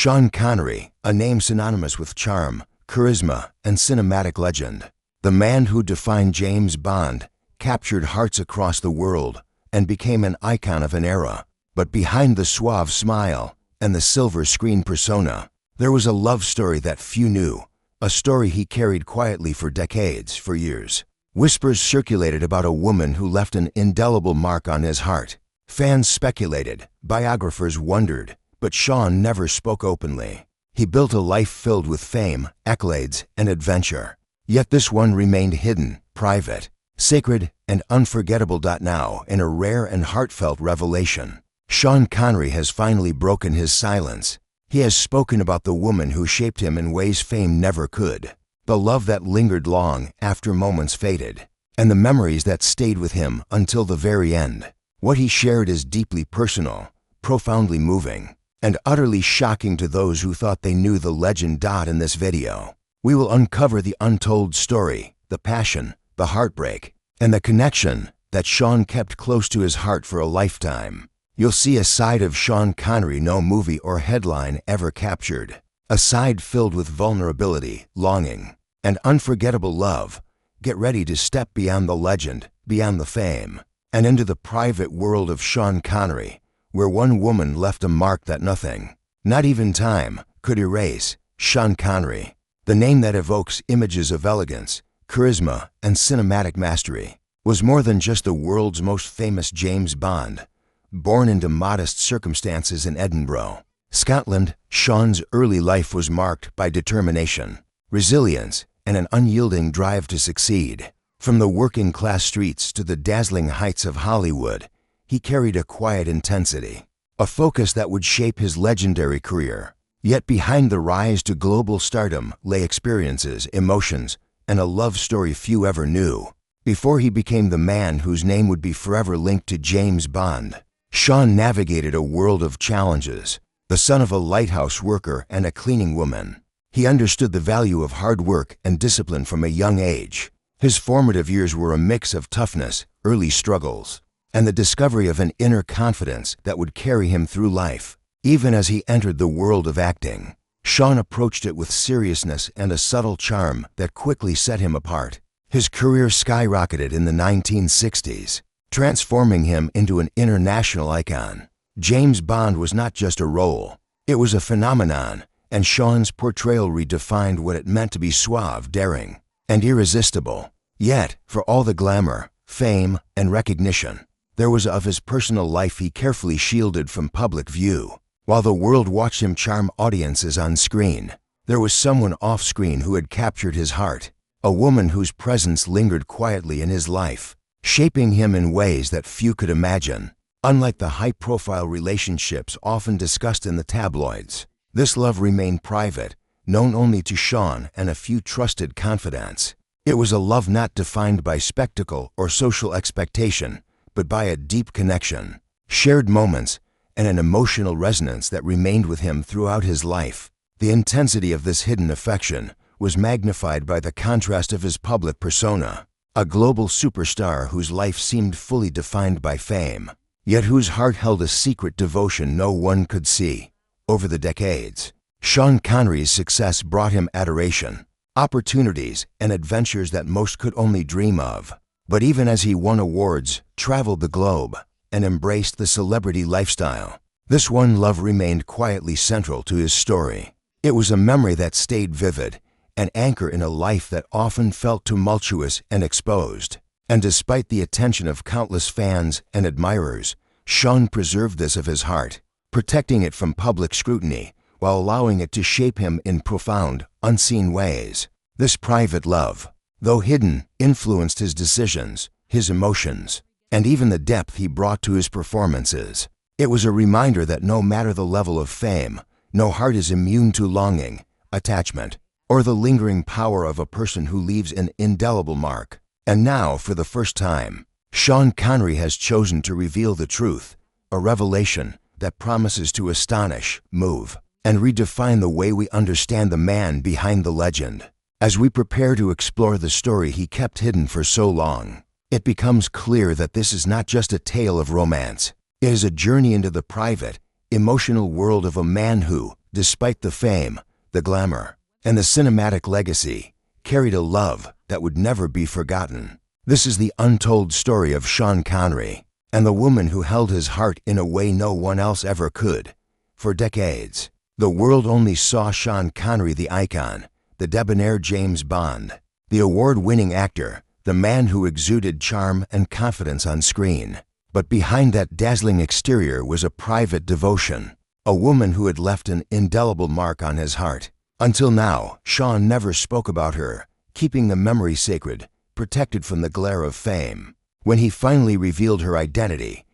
Sean Connery, a name synonymous with charm, charisma, and cinematic legend. The man who defined James Bond, captured hearts across the world, and became an icon of an era. But behind the suave smile and the silver screen persona, there was a love story that few knew, a story he carried quietly for decades, for years. Whispers circulated about a woman who left an indelible mark on his heart. Fans speculated, biographers wondered, but Sean never spoke openly. He built a life filled with fame, accolades, and adventure. Yet this one remained hidden, private, sacred, and unforgettable. Now, in a rare and heartfelt revelation, Sean Connery has finally broken his silence. He has spoken about the woman who shaped him in ways fame never could, the love that lingered long after moments faded, and the memories that stayed with him until the very end. What he shared is deeply personal, profoundly moving, and utterly shocking to those who thought they knew the legend. In this video, we will uncover the untold story, the passion, the heartbreak, and the connection that Sean kept close to his heart for a lifetime. You'll see a side of Sean Connery no movie or headline ever captured, a side filled with vulnerability, longing, and unforgettable love. Get ready to step beyond the legend, beyond the fame, and into the private world of Sean Connery, where one woman left a mark that nothing, not even time, could erase. Sean Connery, the name that evokes images of elegance, charisma, and cinematic mastery, was more than just the world's most famous James Bond. Born into modest circumstances in Edinburgh, Scotland, Sean's early life was marked by determination, resilience, and an unyielding drive to succeed. From the working-class streets to the dazzling heights of Hollywood, he carried a quiet intensity, a focus that would shape his legendary career. Yet behind the rise to global stardom lay experiences, emotions, and a love story few ever knew. Before he became the man whose name would be forever linked to James Bond, Sean navigated a world of challenges. The son of a lighthouse worker and a cleaning woman, he understood the value of hard work and discipline from a young age. His formative years were a mix of toughness, early struggles, and the discovery of an inner confidence that would carry him through life. Even as he entered the world of acting, Sean approached it with seriousness and a subtle charm that quickly set him apart. His career skyrocketed in the 1960s, transforming him into an international icon. James Bond was not just a role, it was a phenomenon, and Sean's portrayal redefined what it meant to be suave, daring, and irresistible. Yet, for all the glamour, fame, and recognition, there was of his personal life he carefully shielded from public view. While the world watched him charm audiences on screen, there was someone off-screen who had captured his heart, a woman whose presence lingered quietly in his life, shaping him in ways that few could imagine. Unlike the high-profile relationships often discussed in the tabloids, this love remained private, known only to Sean and a few trusted confidants. It was a love not defined by spectacle or social expectation, but by a deep connection, shared moments, and an emotional resonance that remained with him throughout his life. The intensity of this hidden affection was magnified by the contrast of his public persona, a global superstar whose life seemed fully defined by fame, yet whose heart held a secret devotion no one could see. Over the decades, Sean Connery's success brought him adoration, opportunities, and adventures that most could only dream of. But even as he won awards, traveled the globe, and embraced the celebrity lifestyle, this one love remained quietly central to his story. It was a memory that stayed vivid, an anchor in a life that often felt tumultuous and exposed. And despite the attention of countless fans and admirers, Sean preserved this of his heart, protecting it from public scrutiny while allowing it to shape him in profound, unseen ways. This private love, though hidden, influenced his decisions, his emotions, and even the depth he brought to his performances. It was a reminder that no matter the level of fame, no heart is immune to longing, attachment, or the lingering power of a person who leaves an indelible mark. And now, for the first time, Sean Connery has chosen to reveal the truth, a revelation that promises to astonish, move, and redefine the way we understand the man behind the legend. As we prepare to explore the story he kept hidden for so long, it becomes clear that this is not just a tale of romance. It is a journey into the private, emotional world of a man who, despite the fame, the glamour, and the cinematic legacy, carried a love that would never be forgotten. This is the untold story of Sean Connery, and the woman who held his heart in a way no one else ever could. For decades, the world only saw Sean Connery, the icon, the debonair James Bond, the award-winning actor, the man who exuded charm and confidence on screen. But behind that dazzling exterior was a private devotion, a woman who had left an indelible mark on his heart. Until now, Sean never spoke about her, keeping the memory sacred, protected from the glare of fame. When he finally revealed her identity,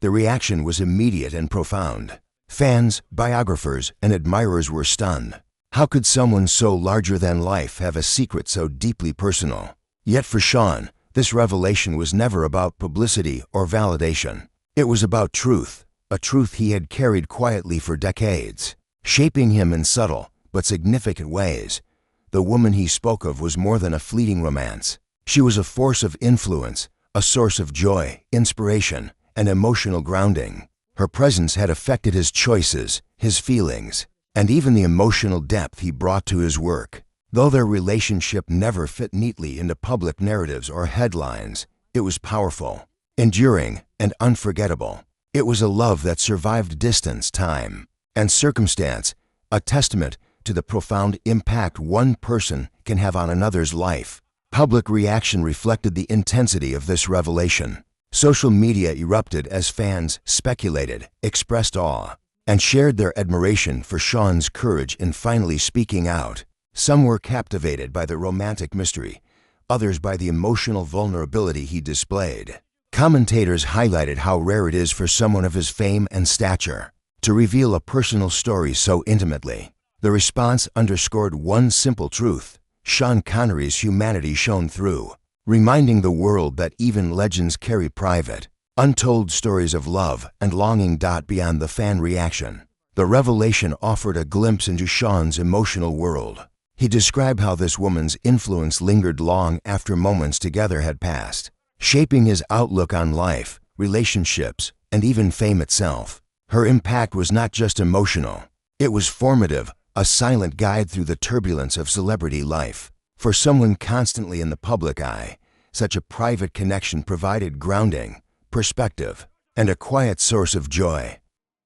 the reaction was immediate and profound. Fans, biographers, and admirers were stunned. How could someone so larger than life have a secret so deeply personal? Yet for Sean, this revelation was never about publicity or validation. It was about truth, a truth he had carried quietly for decades, shaping him in subtle but significant ways. The woman he spoke of was more than a fleeting romance. She was a force of influence, a source of joy, inspiration, and emotional grounding. Her presence had affected his choices, his feelings, and even the emotional depth he brought to his work. Though their relationship never fit neatly into public narratives or headlines, it was powerful, enduring, and unforgettable. It was a love that survived distance, time, and circumstance, a testament to the profound impact one person can have on another's life. Public reaction reflected the intensity of this revelation. Social media erupted as fans speculated, expressed awe, and shared their admiration for Sean's courage in finally speaking out. Some were captivated by the romantic mystery, others by the emotional vulnerability he displayed. Commentators highlighted how rare it is for someone of his fame and stature to reveal a personal story so intimately. The response underscored one simple truth: Sean Connery's humanity shone through, reminding the world that even legends carry private, untold stories of love and longing. Beyond the fan reaction, the revelation offered a glimpse into Sean's emotional world. He described how this woman's influence lingered long after moments together had passed, shaping his outlook on life, relationships, and even fame itself. Her impact was not just emotional, it was formative, a silent guide through the turbulence of celebrity life. For someone constantly in the public eye, such a private connection provided grounding, perspective, and a quiet source of joy.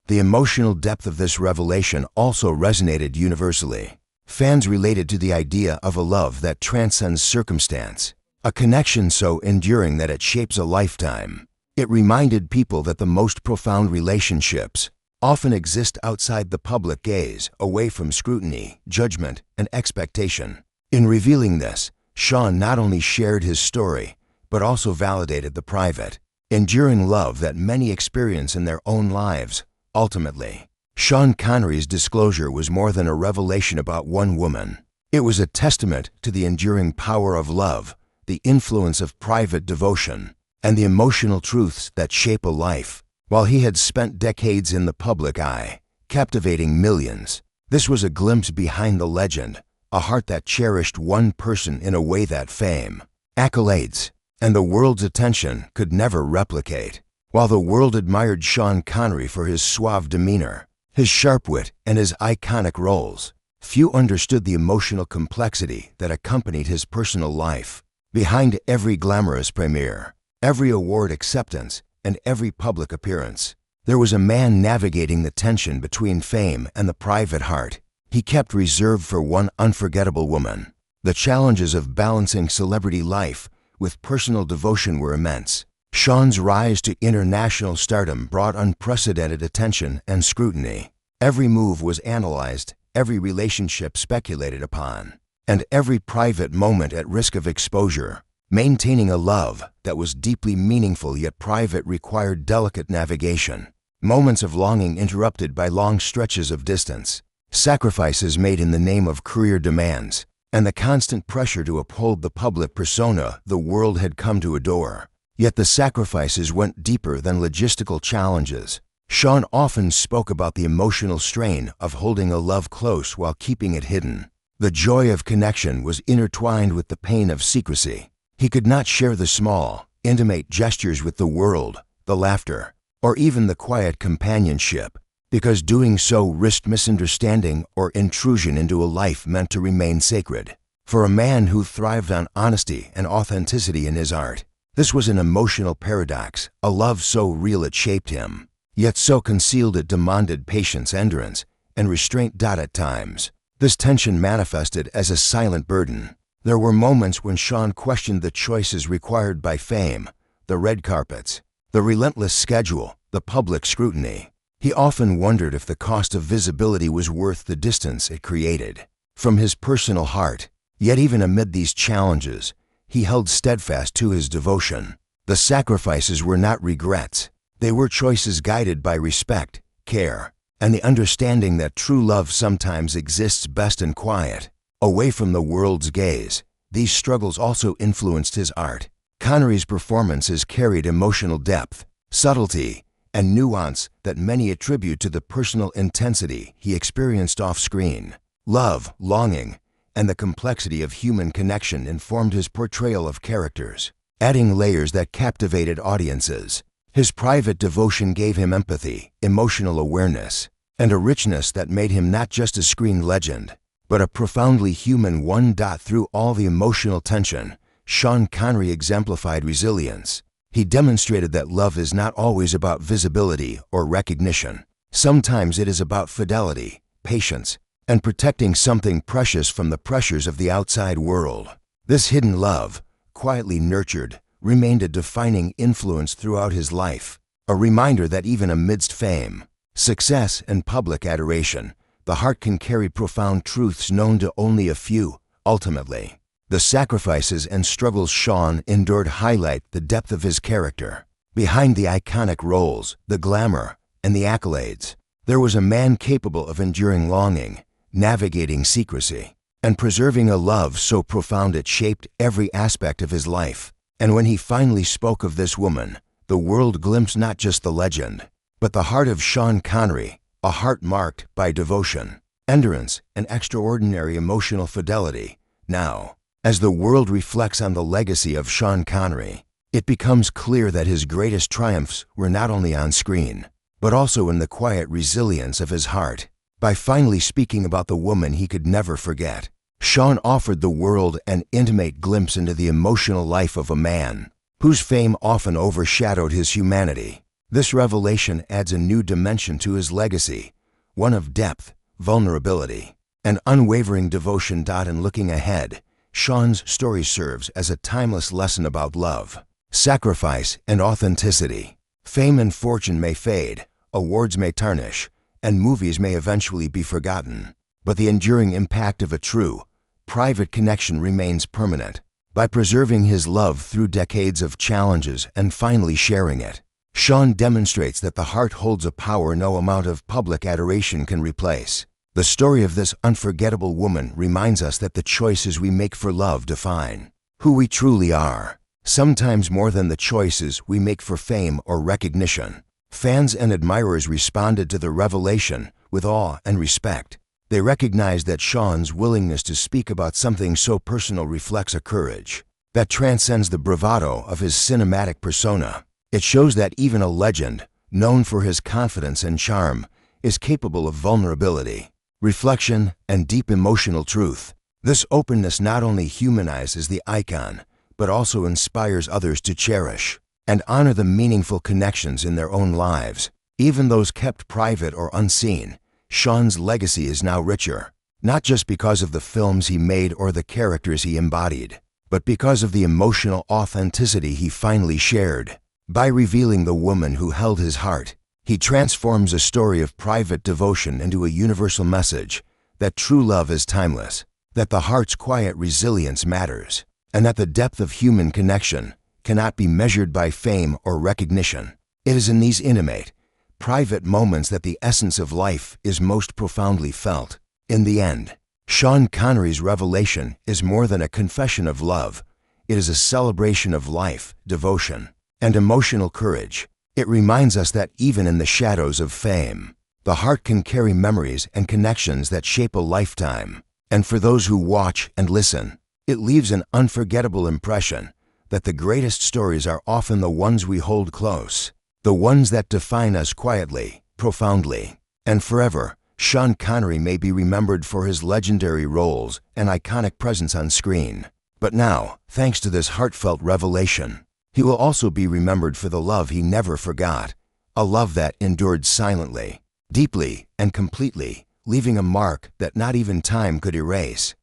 The emotional depth of this revelation also resonated universally. Fans related to the idea of a love that transcends circumstance, a connection so enduring that it shapes a lifetime. It reminded people that the most profound relationships often exist outside the public gaze, away from scrutiny, judgment, and expectation. In revealing this, Sean not only shared his story, but also validated the private, enduring love that many experience in their own lives. Ultimately, Sean Connery's disclosure was more than a revelation about one woman. It was a testament to the enduring power of love, the influence of private devotion, and the emotional truths that shape a life. While he had spent decades in the public eye, captivating millions, this was a glimpse behind the legend, a heart that cherished one person in a way that fame, accolades, and the world's attention could never replicate. While the world admired Sean Connery for his suave demeanor, his sharp wit, and his iconic roles, few understood the emotional complexity that accompanied his personal life. Behind every glamorous premiere, every award acceptance, and every public appearance, there was a man navigating the tension between fame and the private heart he kept reserved for one unforgettable woman. The challenges of balancing celebrity life with personal devotion were immense. Sean's rise to international stardom brought unprecedented attention and scrutiny. Every move was analyzed, every relationship speculated upon, and every private moment at risk of exposure. Maintaining a love that was deeply meaningful yet private required delicate navigation. Moments of longing interrupted by long stretches of distance, sacrifices made in the name of career demands, and the constant pressure to uphold the public persona the world had come to adore. Yet the sacrifices went deeper than logistical challenges. Sean often spoke about the emotional strain of holding a love close while keeping it hidden. The joy of connection was intertwined with the pain of secrecy. He could not share the small, intimate gestures with the world, the laughter, or even the quiet companionship because doing so risked misunderstanding or intrusion into a life meant to remain sacred. For a man who thrived on honesty and authenticity in his art, this was an emotional paradox, a love so real it shaped him, yet so concealed it demanded patience, endurance, and restraint. At times, this tension manifested as a silent burden. There were moments when Sean questioned the choices required by fame, the red carpets, the relentless schedule, the public scrutiny. He often wondered if the cost of visibility was worth the distance it created. From his personal heart, yet even amid these challenges, he held steadfast to his devotion. The sacrifices were not regrets. They were choices guided by respect, care, and the understanding that true love sometimes exists best in quiet, away from the world's gaze. These struggles also influenced his art. Connery's performances carried emotional depth, subtlety, and nuance that many attribute to the personal intensity he experienced off-screen. Love, longing, and the complexity of human connection informed his portrayal of characters, adding layers that captivated audiences. His private devotion gave him empathy, emotional awareness, and a richness that made him not just a screen legend, but a profoundly human one. Through all the emotional tension, Sean Connery exemplified resilience. He demonstrated that love is not always about visibility or recognition. Sometimes it is about fidelity, patience, and protecting something precious from the pressures of the outside world. This hidden love, quietly nurtured, remained a defining influence throughout his life, a reminder that even amidst fame, success, and public adoration, the heart can carry profound truths known to only a few. Ultimately, the sacrifices and struggles Sean endured highlight the depth of his character. Behind the iconic roles, the glamour, and the accolades, there was a man capable of enduring longing, navigating secrecy, and preserving a love so profound it shaped every aspect of his life. And when he finally spoke of this woman, the world glimpsed not just the legend, but the heart of Sean Connery, a heart marked by devotion, endurance, and extraordinary emotional fidelity. Now, as the world reflects on the legacy of Sean Connery, it becomes clear that his greatest triumphs were not only on screen, but also in the quiet resilience of his heart. By finally speaking about the woman he could never forget, Sean offered the world an intimate glimpse into the emotional life of a man whose fame often overshadowed his humanity. This revelation adds a new dimension to his legacy, one of depth, vulnerability, and unwavering devotion. In looking ahead, Sean's story serves as a timeless lesson about love, sacrifice, and authenticity. Fame and fortune may fade, awards may tarnish, and movies may eventually be forgotten, but the enduring impact of a true, private connection remains permanent. By preserving his love through decades of challenges and finally sharing it, Sean demonstrates that the heart holds a power no amount of public adoration can replace. The story of this unforgettable woman reminds us that the choices we make for love define who we truly are, sometimes more than the choices we make for fame or recognition. Fans and admirers responded to the revelation with awe and respect. They recognized that Sean's willingness to speak about something so personal reflects a courage that transcends the bravado of his cinematic persona. It shows that even a legend, known for his confidence and charm, is capable of vulnerability, reflection, and deep emotional truth. This openness not only humanizes the icon, but also inspires others to cherish and honor the meaningful connections in their own lives, even those kept private or unseen. Sean's legacy is now richer, not just because of the films he made or the characters he embodied, but because of the emotional authenticity he finally shared. By revealing the woman who held his heart, he transforms a story of private devotion into a universal message that true love is timeless, that the heart's quiet resilience matters, and that the depth of human connection cannot be measured by fame or recognition. It is in these intimate, private moments that the essence of life is most profoundly felt. In the end, Sean Connery's revelation is more than a confession of love. It is a celebration of life, devotion, and emotional courage. It reminds us that even in the shadows of fame, the heart can carry memories and connections that shape a lifetime. And for those who watch and listen, it leaves an unforgettable impression that the greatest stories are often the ones we hold close, the ones that define us quietly, profoundly. And forever, Sean Connery may be remembered for his legendary roles and iconic presence on screen. But now, thanks to this heartfelt revelation, he will also be remembered for the love he never forgot, a love that endured silently, deeply, and completely, leaving a mark that not even time could erase.